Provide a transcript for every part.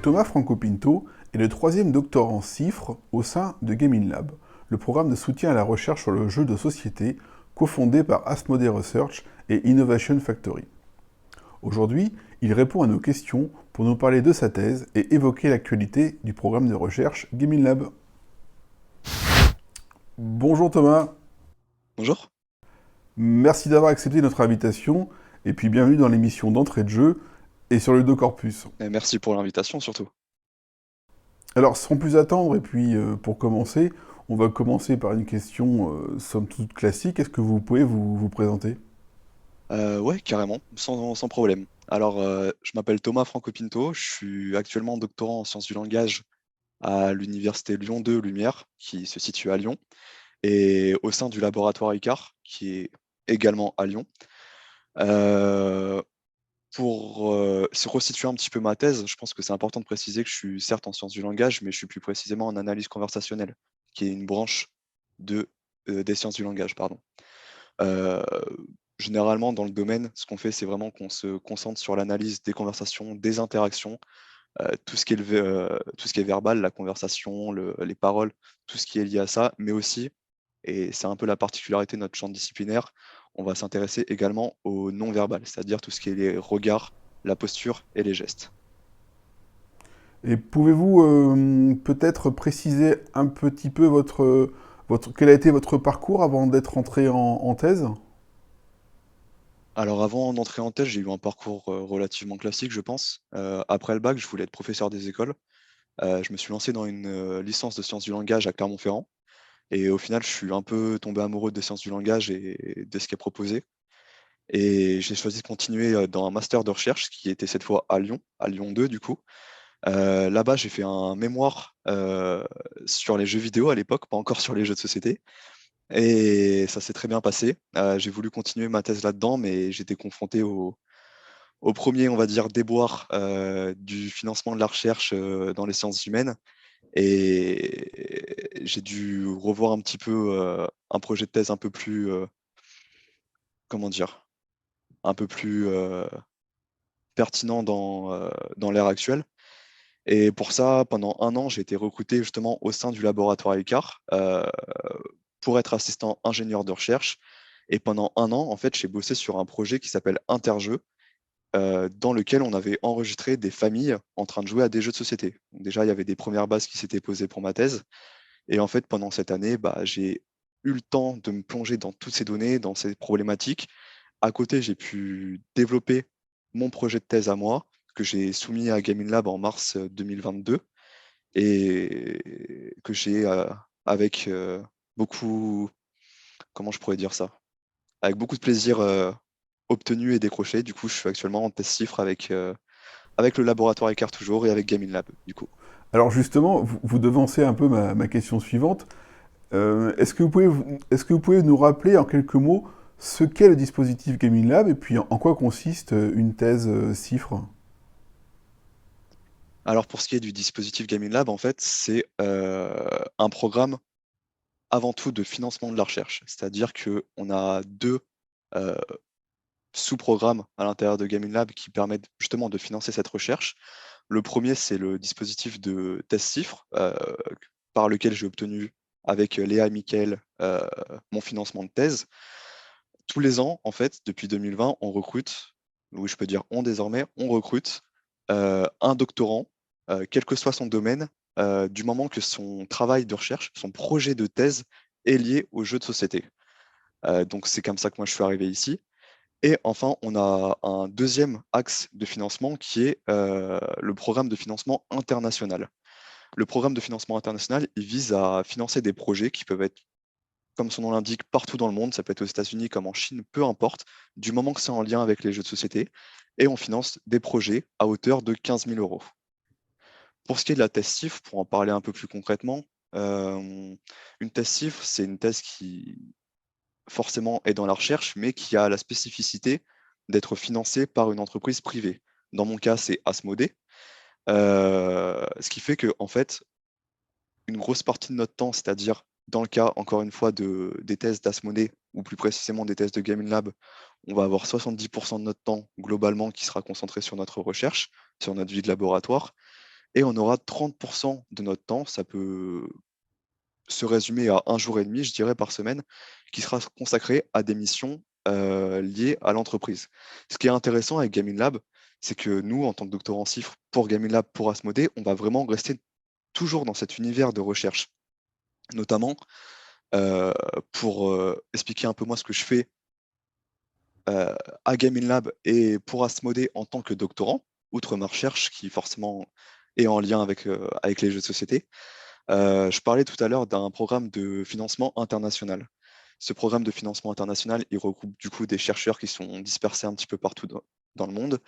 Thomas Franco Pinto est le troisième doctorant CIFRE au sein de Gaming Lab, le programme de soutien à la recherche sur le jeu de société cofondé par Asmodee Research et Innovation Factory. Aujourd'hui, il répond à nos questions pour nous parler de sa thèse et évoquer l'actualité du programme de recherche Gaming Lab. Bonjour Thomas, Bonjour. merci d'avoir accepté notre invitation et puis bienvenue dans l'émission d'entrée de jeu et sur le Corpus. Et merci pour l'invitation surtout. Alors, sans plus attendre, et puis pour commencer, on va commencer par une question somme toute classique. Est-ce que vous pouvez vous présenter? Ouais, carrément, sans problème. Alors, je m'appelle Thomas Franco Pinto, je suis actuellement doctorant en sciences du langage à l'université Lyon 2 Lumière, qui se situe à Lyon, et au sein du laboratoire ICAR, qui est également à Lyon. Euh, pour se resituer un petit peu ma thèse, je pense que c'est important de préciser que je suis certes en sciences du langage, mais je suis plus précisément en analyse conversationnelle, qui est une branche des sciences du langage, pardon. Euh, Généralement, dans le domaine, ce qu'on fait, c'est vraiment qu'on se concentre sur l'analyse des conversations, des interactions, tout ce qui est verbal, la conversation, les paroles, tout ce qui est lié à ça, mais aussi, et c'est un peu la particularité de notre champ disciplinaire, on va s'intéresser également au non-verbal, c'est-à-dire tout ce qui est les regards, la posture et les gestes. Et pouvez-vous peut-être préciser un petit peu quel a été votre parcours avant d'être entré en thèse? Alors avant d'entrer en thèse, j'ai eu un parcours relativement classique, je pense. Après le bac, je voulais être professeur des écoles. Je me suis lancé dans une licence de sciences du langage à Clermont-Ferrand. Et au final, je suis un peu tombé amoureux des sciences du langage et de ce qui est proposé. Et j'ai choisi de continuer dans un master de recherche qui était cette fois à Lyon 2 du coup. Là-bas, j'ai fait un mémoire sur les jeux vidéo à l'époque, pas encore sur les jeux de société. Et ça s'est très bien passé. J'ai voulu continuer ma thèse là-dedans, mais j'étais confronté au premier, on va dire, déboire du financement de la recherche dans les sciences humaines. Et j'ai dû revoir un petit peu un projet de thèse un peu plus, comment dire, un peu plus pertinent dans l'ère actuelle. Et pour ça, pendant un an, j'ai été recruté justement au sein du laboratoire ICAR pour être assistant ingénieur de recherche. Et pendant un an, en fait, j'ai bossé sur un projet qui s'appelle Interjeux, dans lequel on avait enregistré des familles en train de jouer à des jeux de société. Donc déjà, il y avait des premières bases qui s'étaient posées pour ma thèse. Et en fait, pendant cette année, bah, j'ai eu le temps de me plonger dans toutes ces données, dans ces problématiques. À côté, j'ai pu développer mon projet de thèse à moi, que j'ai soumis à Gaming Lab en mars 2022 et que j'ai avec beaucoup, comment je pourrais dire ça? Avec beaucoup de plaisir obtenu et décroché. Du coup, je suis actuellement en test chiffre avec le laboratoire Écart toujours et avec Gaming Lab, du coup. Alors justement, vous devancez un peu ma question suivante. Est-ce que vous pouvez nous rappeler en quelques mots ce qu'est le dispositif Gaming Lab et puis en quoi consiste une thèse CIFRE? Alors pour ce qui est du dispositif Gaming Lab, en fait, c'est un programme avant tout de financement de la recherche. C'est-à-dire qu'on a deux euh, sous-programmes à l'intérieur de Gaming Lab qui permettent justement de financer cette recherche. Le premier, c'est le dispositif de test cifre par lequel j'ai obtenu avec Léa et Mickaël mon financement de thèse. Tous les ans, en fait, depuis 2020, on recrute, oui, je peux dire on désormais, on recrute un doctorant, quel que soit son domaine, du moment que son travail de recherche, son projet de thèse est lié aux jeux de société. Donc c'est comme ça que moi je suis arrivé ici. Et enfin, on a un deuxième axe de financement qui est le programme de financement international. Le programme de financement international, il vise à financer des projets qui peuvent être, comme son nom l'indique, partout dans le monde. Ça peut être aux États-Unis comme en Chine, peu importe, du moment que c'est en lien avec les jeux de société. Et on finance des projets à hauteur de 15 000 euros. Pour ce qui est de la thèse CIF, pour en parler un peu plus concrètement, une thèse CIF, c'est une thèse qui forcément est dans la recherche, mais qui a la spécificité d'être financée par une entreprise privée. Dans mon cas, c'est Asmodée. Ce qui fait que, en fait, une grosse partie de notre temps, c'est-à-dire dans le cas, encore une fois, des thèses d'Asmodée, ou plus précisément des thèses de Gaming Lab, on va avoir 70% de notre temps globalement qui sera concentré sur notre recherche, sur notre vie de laboratoire. et on aura 30% de notre temps, ça peut se résumer à 1 jour et demi, je dirais, par semaine, qui sera consacré à des missions liées à l'entreprise. Ce qui est intéressant avec Gaming Lab, c'est que nous, en tant que doctorants CIFRE, pour Gaming Lab, pour Asmodée, on va vraiment rester toujours dans cet univers de recherche. Notamment, euh, pour expliquer un peu moi ce que je fais à Gaming Lab et pour Asmodée en tant que doctorant, outre ma recherche qui forcément est en lien avec les jeux de société. Je parlais tout à l'heure d'un programme de financement international. Ce programme de financement international, il regroupe du coup des chercheurs qui sont dispersés un petit peu partout dans le monde.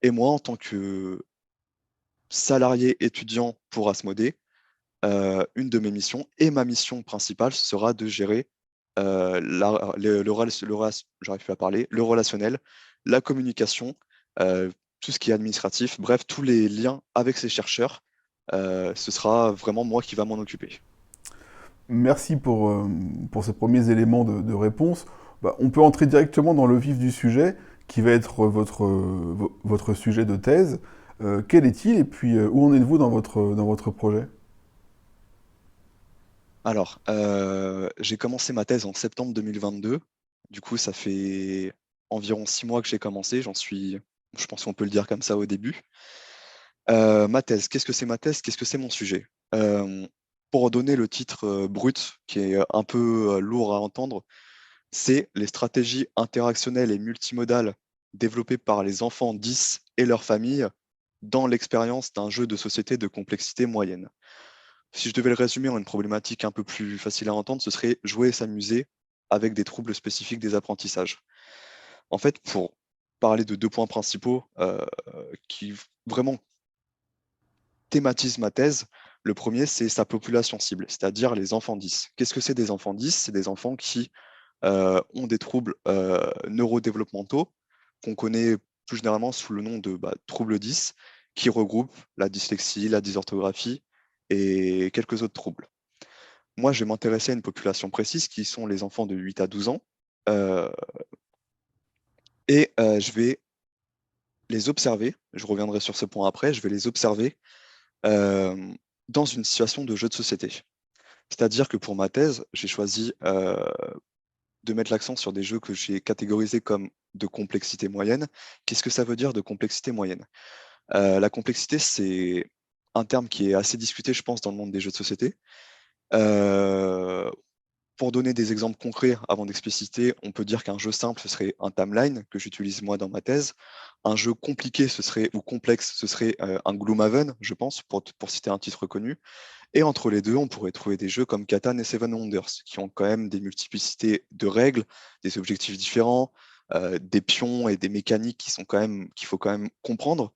Et moi, en tant que salarié étudiant pour Asmodée, une de mes missions et ma mission principale sera de gérer j'arrive plus à parler, le relationnel, la communication, tout ce qui est administratif, bref, tous les liens avec ces chercheurs. Ce sera vraiment moi qui va m'en occuper. Merci pour ces premiers éléments de réponse. Bah, on peut entrer directement dans le vif du sujet, qui va être votre sujet de thèse. Quel est-il et puis où en êtes-vous dans votre projet? Alors, j'ai commencé ma thèse en septembre 2022. Du coup, ça fait environ 6 mois que j'ai commencé. Je pense qu'on peut le dire comme ça au début. Ma thèse, qu'est-ce que c'est ma thèse? Qu'est-ce que c'est mon sujet? Pour donner le titre brut, qui est un peu lourd à entendre, c'est les stratégies interactionnelles et multimodales développées par les enfants 10 et leurs familles dans l'expérience d'un jeu de société de complexité moyenne. Si je devais le résumer en une problématique un peu plus facile à entendre, ce serait jouer et s'amuser avec des troubles spécifiques des apprentissages. En fait, pour parler de 2 points principaux qui vraiment thématisent ma thèse, le premier, c'est sa population cible, c'est-à-dire les enfants 10. Qu'est-ce que c'est des enfants 10? C'est des enfants qui ont des troubles neurodéveloppementaux qu'on connaît plus généralement sous le nom de troubles 10, qui regroupent la dyslexie, la dysorthographie et quelques autres troubles. Moi, je vais m'intéresser à une population précise qui sont les enfants de 8 à 12 ans euh, et je vais les observer, je reviendrai sur ce point après, je vais les observer euh, dans une situation de jeu de société. C'est-à-dire que pour ma thèse, j'ai choisi de mettre l'accent sur des jeux que j'ai catégorisés comme de complexité moyenne. Qu'est-ce que ça veut dire de complexité moyenne? La complexité, c'est un terme qui est assez discuté, je pense, dans le monde des jeux de société. Euh, pour donner des exemples concrets avant d'expliciter, on peut dire qu'un jeu simple, ce serait un timeline que j'utilise moi dans ma thèse. Un jeu compliqué, ou complexe, ce serait un Gloomhaven, je pense, pour citer un titre connu. Et entre les deux, on pourrait trouver des jeux comme Catan et Seven Wonders, qui ont quand même des multiplicités de règles, des objectifs différents, des pions et des mécaniques qu'il faut quand même comprendre.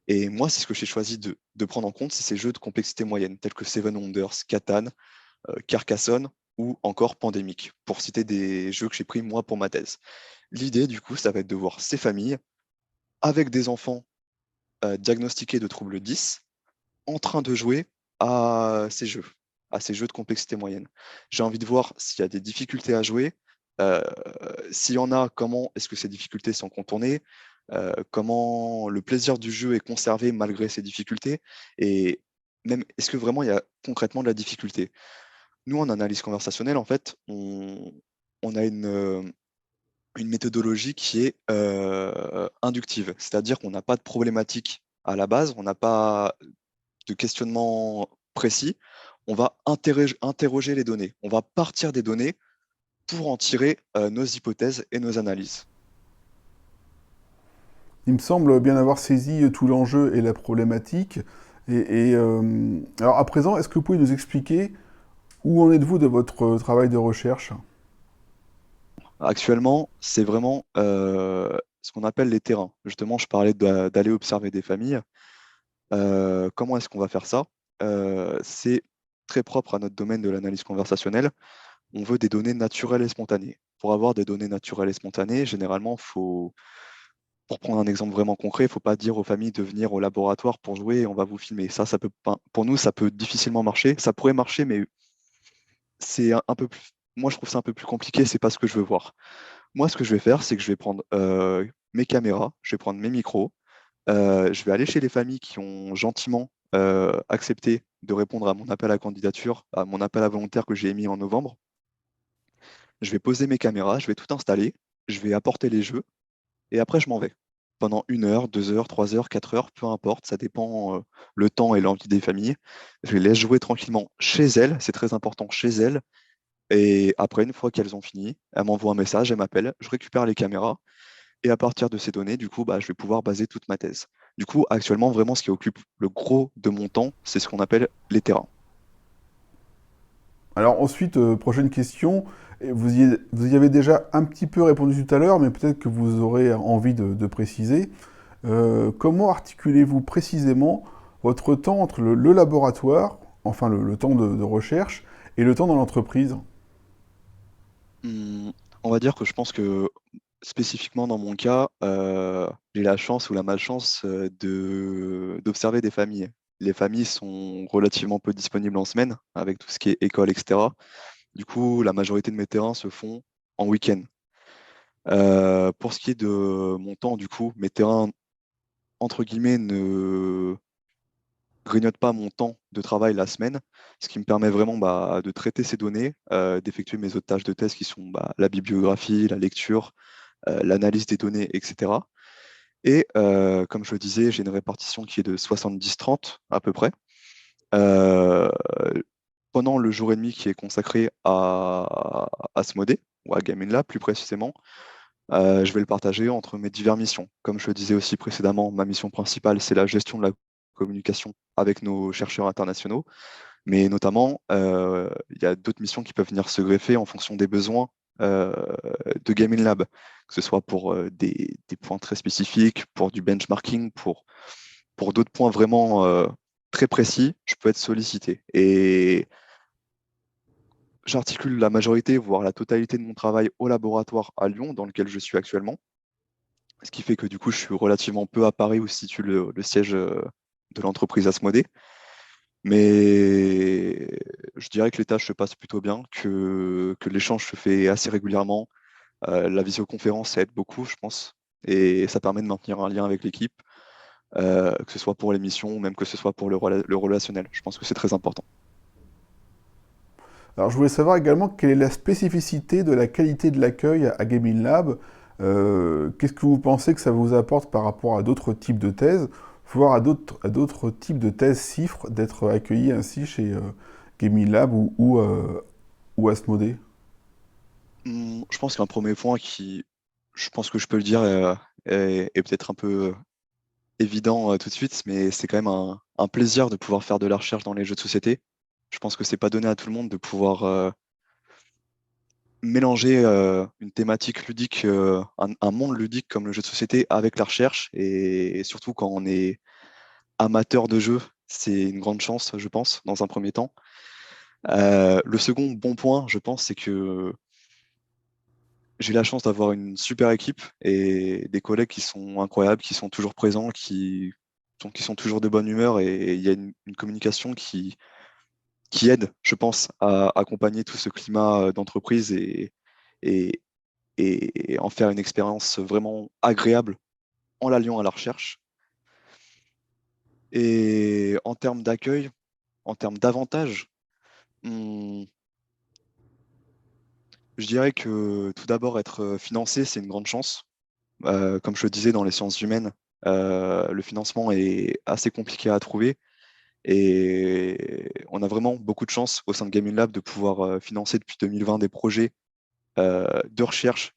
Et moi, c'est ce que j'ai choisi de prendre en compte, c'est ces jeux de complexité moyenne, tels que Seven Wonders, Catan, Carcassonne ou encore Pandémique, pour citer des jeux que j'ai pris moi pour ma thèse. L'idée, du coup, ça va être de voir ces familles avec des enfants diagnostiqués de troubles 10 en train de jouer à ces jeux, à ces jeux de complexité moyenne. J'ai envie de voir s'il y a des difficultés à jouer. euh, S'il y en a, comment est-ce que ces difficultés sont contournées, comment le plaisir du jeu est conservé malgré ces difficultés, et même est-ce que vraiment il y a concrètement de la difficulté. Nous, en analyse conversationnelle, en fait, on a une méthodologie qui est inductive, c'est-à-dire qu'on n'a pas de problématique à la base, on n'a pas de questionnement précis, on va interroger les données, on va partir des données pour en tirer nos hypothèses et nos analyses. Il me semble bien avoir saisi tout l'enjeu et la problématique. Alors à présent, est-ce que vous pouvez nous expliquer où en êtes-vous de votre travail de recherche? Actuellement, c'est vraiment ce qu'on appelle les terrains. Justement, je parlais d'aller observer des familles. Comment est-ce qu'on va faire ça? C'est très propre à notre domaine de l'analyse conversationnelle. On veut des données naturelles et spontanées. Pour avoir des données naturelles et spontanées, généralement, pour prendre un exemple vraiment concret, il ne faut pas dire aux familles de venir au laboratoire pour jouer et on va vous filmer. Ça peut pas, pour nous, ça peut difficilement marcher. Ça pourrait marcher, mais c'est un peu plus. Moi, je trouve ça un peu plus compliqué. C'est pas ce que je veux voir. Moi, ce que je vais faire, c'est que je vais prendre mes caméras, je vais prendre mes micros, je vais aller chez les familles qui ont gentiment accepté de répondre à mon appel à candidature, à mon appel à volontaire que j'ai émis en novembre. Je vais poser mes caméras, je vais tout installer, je vais apporter les jeux, et après je m'en vais. Pendant 1 heure, 2 heures, 3 heures, 4 heures, peu importe, ça dépend le temps et l'envie des familles. Je les laisse jouer tranquillement chez elles, c'est très important chez elles. Et après, une fois qu'elles ont fini, elles m'envoient un message, elles m'appellent, je récupère les caméras, et à partir de ces données, du coup, bah, je vais pouvoir baser toute ma thèse. Du coup, actuellement, vraiment, ce qui occupe le gros de mon temps, c'est ce qu'on appelle les terrains. Alors ensuite, prochaine question. Et vous y avez déjà un petit peu répondu tout à l'heure, mais peut-être que vous aurez envie de préciser. Comment articulez-vous précisément votre temps entre le laboratoire, enfin le temps de recherche, et le temps dans l'entreprise? Hum, on va dire que je pense que spécifiquement dans mon cas, j'ai la chance ou la malchance d'observer des familles. Les familles sont relativement peu disponibles en semaine, avec tout ce qui est école, etc. Du coup, la majorité de mes terrains se font en week-end. Pour ce qui est de mon temps, du coup, mes terrains, entre guillemets, ne grignotent pas mon temps de travail la semaine, ce qui me permet vraiment bah, de traiter ces données, d'effectuer mes autres tâches de thèse qui sont bah, la bibliographie, la lecture, l'analyse des données, etc. Et comme je le disais, j'ai une répartition qui est de 70-30 à peu près. Euh, Pendant le jour et demi qui est consacré à Asmodée, ou à Gaming Lab plus précisément, je vais le partager entre mes diverses missions. Comme je le disais aussi précédemment, ma mission principale, c'est la gestion de la communication avec nos chercheurs internationaux, mais notamment, il y a d'autres missions qui peuvent venir se greffer en fonction des besoins euh, de Gaming Lab, que ce soit pour des points très spécifiques, pour du benchmarking, pour d'autres points vraiment très précis, je peux être sollicité. Et j'articule la majorité, voire la totalité de mon travail au laboratoire à Lyon, dans lequel je suis actuellement. Ce qui fait que du coup, je suis relativement peu à Paris où se situe le siège de l'entreprise Asmodée. Mais je dirais que les tâches se passent plutôt bien, que l'échange se fait assez régulièrement. La visioconférence, ça aide beaucoup, je pense. Et ça permet de maintenir un lien avec l'équipe, que ce soit pour l'émission ou même que ce soit pour le relationnel. Je pense que c'est très important. Alors je voulais savoir également quelle est la spécificité de la qualité de l'accueil à Gaming Lab. Qu'est-ce que vous pensez que ça vous apporte par rapport à d'autres types de thèses, voire à d'autres types de thèses CIFRE, d'être accueilli ainsi chez Gaming Lab ou Asmodée? Je pense qu'un premier point qui, je pense que je peux le dire, est peut-être un peu évident tout de suite, mais c'est quand même un plaisir de pouvoir faire de la recherche dans les jeux de société. Je pense que c'est pas donné à tout le monde de pouvoir mélanger une thématique ludique, un monde ludique comme le jeu de société avec la recherche, et surtout quand on est amateur de jeu, c'est une grande chance, je pense, dans un premier temps. Le second bon point, je pense, c'est que j'ai la chance d'avoir une super équipe et des collègues qui sont incroyables, qui sont toujours présents, qui sont toujours de bonne humeur, et il y a une communication qui aide, je pense, à accompagner tout ce climat d'entreprise et, et en faire une expérience vraiment agréable en l'alliant à la recherche. Et en termes d'accueil, en termes d'avantages, hmm, je dirais que tout d'abord, être financé, c'est une grande chance. Comme je le disais, dans les sciences humaines, le financement est assez compliqué à trouver. Et on a vraiment beaucoup de chance au sein de Gaming Lab de pouvoir financer depuis 2020 des projets de recherche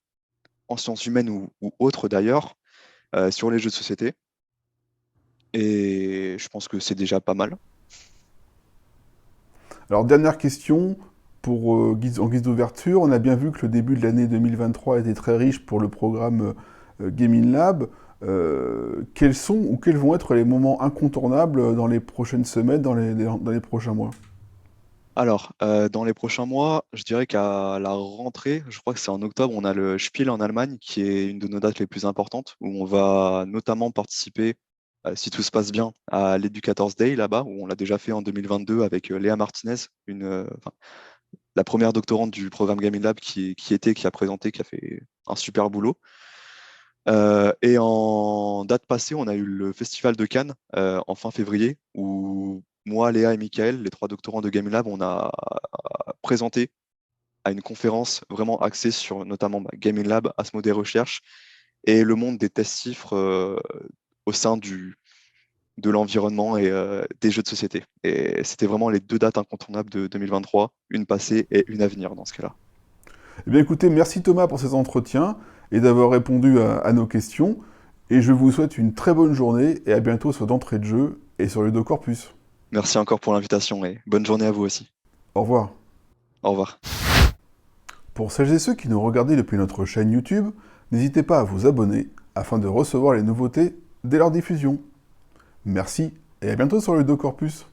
en sciences humaines ou autres d'ailleurs, sur les jeux de société. Et je pense que c'est déjà pas mal. Alors dernière question, en guise d'ouverture, on a bien vu que le début de l'année 2023 était très riche pour le programme Gaming Lab. Quels sont ou quels vont être les moments incontournables dans les prochaines semaines, dans les prochains mois? Alors, dans les prochains mois, je dirais qu'à la rentrée, je crois que c'est en octobre, on a le Spiel en Allemagne, qui est une de nos dates les plus importantes, où on va notamment participer, si tout se passe bien, à l'Educators Day là-bas, où on l'a déjà fait en 2022 avec Léa Martinez, enfin, la première doctorante du programme Gaming Lab qui a présenté, qui a fait un super boulot. Et en date passée, on a eu le Festival de Cannes en fin février, où moi, Léa et Michael, les trois doctorants de Game Lab, on a présenté à une conférence vraiment axée sur notamment Gaming Lab, Asmodee Recherche et le monde des tests chiffres au sein de l'environnement et des jeux de société. Et c'était vraiment les deux dates incontournables de 2023, une passée et une à venir dans ce cas-là. Eh bien écoutez, merci Thomas pour ces entretiens et d'avoir répondu à nos questions. Et je vous souhaite une très bonne journée et à bientôt sur d'entrée de jeu et sur Ludocorpus. Merci encore pour l'invitation et bonne journée à vous aussi. Au revoir. Au revoir. Pour celles et ceux qui nous regardent depuis notre chaîne YouTube, n'hésitez pas à vous abonner afin de recevoir les nouveautés dès leur diffusion. Merci et à bientôt sur Ludocorpus.